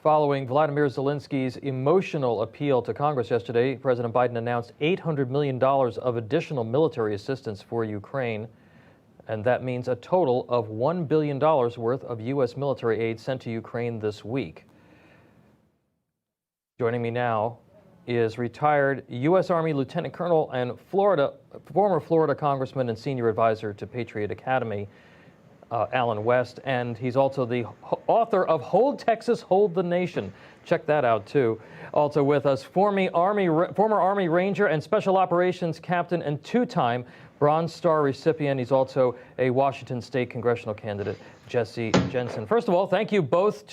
Following Vladimir Zelensky's emotional appeal to Congress yesterday, President Biden announced $800 million of additional military assistance for Ukraine. And that means a total of $1 billion worth of U.S. military aid sent to Ukraine this week. Joining me now is retired U.S. Army Lieutenant Colonel and former Florida Congressman and Senior Advisor to Patriot Academy, Alan West, and he's also the author of Hold Texas, Hold the Nation. Check that out, too. Also with us, former Army Ranger and Special Operations Captain and two-time Bronze Star recipient. He's also a Washington State congressional candidate, Jesse Jensen. First of all, thank you both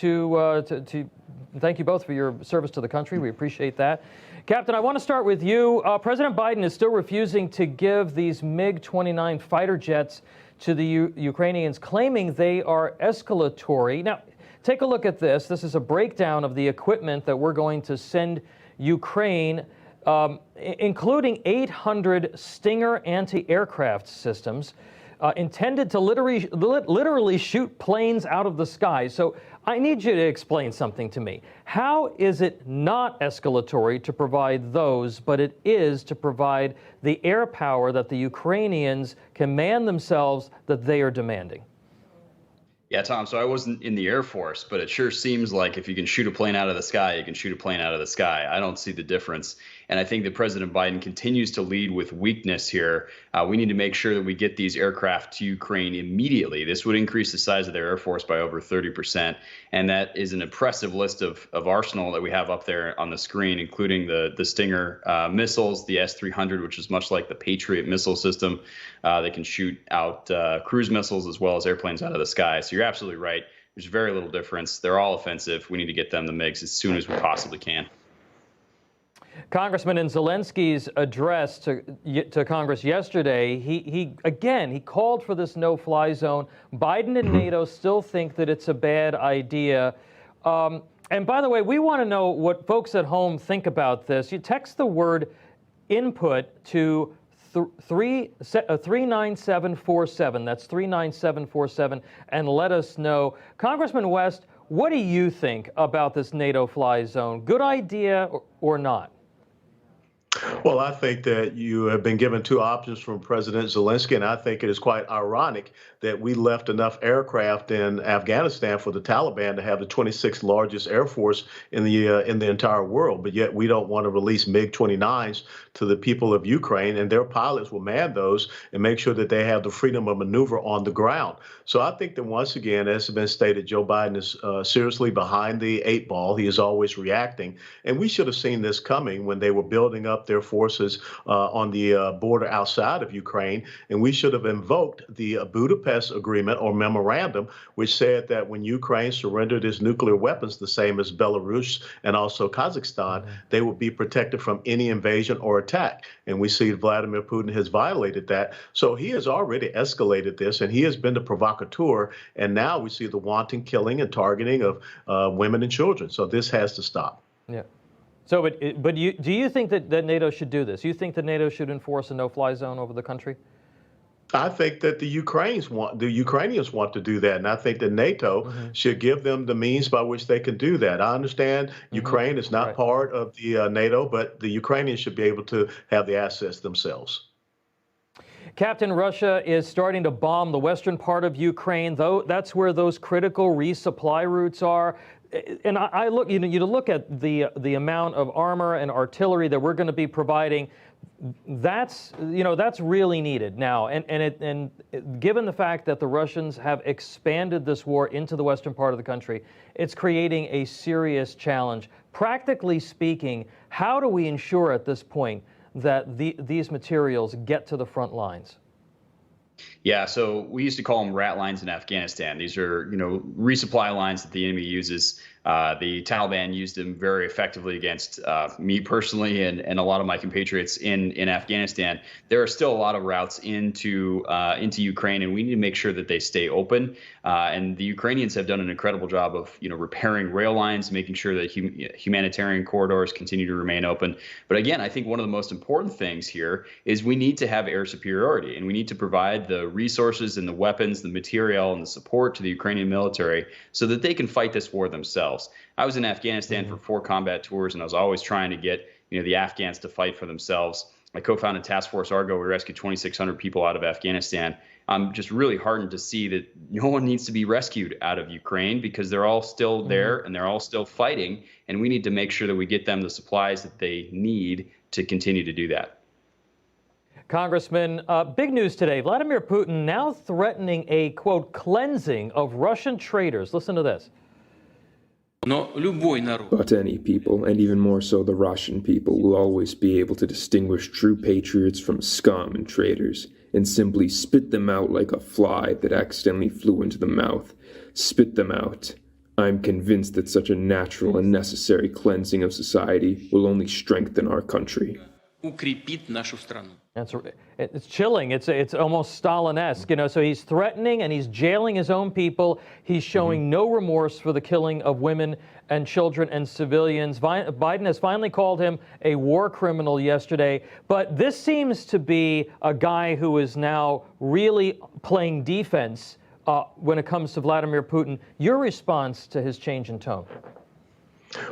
thank you both for your service to the country. We appreciate that. Captain, I want to start with you. President Biden is still refusing to give these MiG-29 fighter jets to the Ukrainians, claiming they are escalatory. Now, take a look at this. This is a breakdown of the equipment that we're going to send Ukraine, including 800 Stinger anti-aircraft systems intended to literally shoot planes out of the sky. So I need you to explain something to me. How is it not escalatory to provide those, but it is to provide the air power that the Ukrainians command themselves that they are demanding? Yeah, Tom, so I wasn't in the Air Force, but it sure seems like if you can shoot a plane out of the sky, you can shoot a plane out of the sky. I don't see the difference. And I think that President Biden continues to lead with weakness here. We need to make sure that we get these aircraft to Ukraine immediately. This would increase the size of their Air Force by over 30%. And that is an impressive list of arsenal that we have up there on the screen, including the Stinger missiles, the S-300, which is much like the Patriot missile system. They can shoot out cruise missiles as well as airplanes out of the sky. So you're absolutely right. There's very little difference. They're all offensive. We need to get them the MiGs as soon as we possibly can. Congressman, in Zelensky's address to Congress yesterday, he called for this no-fly zone. Biden and NATO still think that it's a bad idea. And by the way, we want to know what folks at home think about this. You text the word input to 39747. That's 39747, and let us know. Congressman West, what do you think about this NATO fly zone? Good idea or not? Well, I think that you have been given two options from President Zelensky, and I think it is quite ironic that we left enough aircraft in Afghanistan for the Taliban to have the 26th largest air force in the entire world, but yet we don't want to release MiG-29s to the people of Ukraine, and their pilots will man those and make sure that they have the freedom of maneuver on the ground. So I think that once again, as has been stated, Joe Biden is seriously behind the eight ball. He is always reacting, and we should have seen this coming when they were building up their forces on the border outside of Ukraine, and we should have invoked the Budapest Agreement or memorandum, which said that when Ukraine surrendered its nuclear weapons, the same as Belarus and also Kazakhstan, they would be protected from any invasion or attack. And we see Vladimir Putin has violated that. So he has already escalated this, and he has been the provocateur. And now we see the wanton killing and targeting of women and children. So this has to stop. Yeah. So, do you think that NATO should do this? You think that NATO should enforce a no-fly zone over the country? I think that the Ukrainians want to do that, and I think that NATO should give them the means by which they can do that. I understand Ukraine is not part of the NATO, but the Ukrainians should be able to have the assets themselves. Captain, Russia is starting to bomb the western part of Ukraine, though that's where those critical resupply routes are. And I look, you look at the amount of armor and artillery that we're going to be providing. That's really needed now. And given the fact that the Russians have expanded this war into the western part of the country, it's creating a serious challenge. Practically speaking, how do we ensure at this point that these materials get to the front lines? Yeah, so we used to call them rat lines in Afghanistan. These are, resupply lines that the enemy uses. The Taliban used them very effectively against me personally and a lot of my compatriots in Afghanistan. There are still a lot of routes into Ukraine, and we need to make sure that they stay open. And the Ukrainians have done an incredible job of repairing rail lines, making sure that humanitarian corridors continue to remain open. But again, I think one of the most important things here is we need to have air superiority, and we need to provide the resources and the weapons, the material and the support to the Ukrainian military so that they can fight this war themselves. I was in Afghanistan for 4 combat tours, and I was always trying to get the Afghans to fight for themselves. I co-founded Task Force Argo. We rescued 2,600 people out of Afghanistan. I'm just really heartened to see that no one needs to be rescued out of Ukraine because they're all still there and they're all still fighting. And we need to make sure that we get them the supplies that they need to continue to do that. Congressman, big news today. Vladimir Putin now threatening a, quote, cleansing of Russian traitors. Listen to this. But any people, and even more so the Russian people, will always be able to distinguish true patriots from scum and traitors, and simply spit them out like a fly that accidentally flew into the mouth. Spit them out. I'm convinced that such a natural and necessary cleansing of society will only strengthen our country. It's chilling. It's almost Stalin-esque, So he's threatening and he's jailing his own people. He's showing no remorse for the killing of women and children and civilians. Biden has finally called him a war criminal yesterday. But this seems to be a guy who is now really playing defense when it comes to Vladimir Putin. Your response to his change in tone?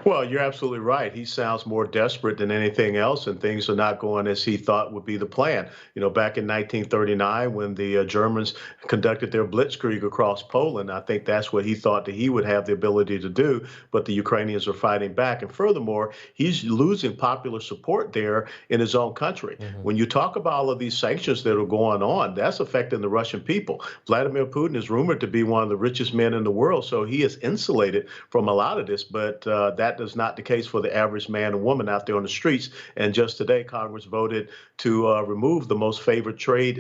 Well, you're absolutely right. He sounds more desperate than anything else, and things are not going as he thought would be the plan. Back in 1939, when the Germans conducted their blitzkrieg across Poland, I think that's what he thought that he would have the ability to do, but the Ukrainians are fighting back. And furthermore, he's losing popular support there in his own country. When you talk about all of these sanctions that are going on, that's affecting the Russian people. Vladimir Putin is rumored to be one of the richest men in the world, so he is insulated from a lot of this, but that is not the case for the average man and woman out there on the streets. And just today, Congress voted to remove the most favored trade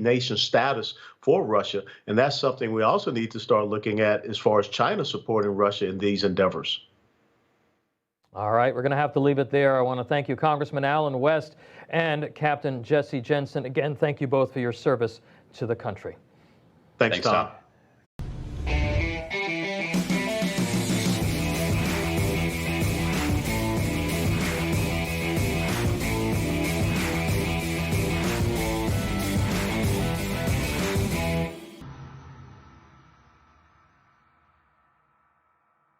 nation status for Russia. And that's something we also need to start looking at as far as China supporting Russia in these endeavors. All right, we're going to have to leave it there. I want to thank you, Congressman Alan West and Captain Jesse Jensen. Again, thank you both for your service to the country. Thanks, Tom.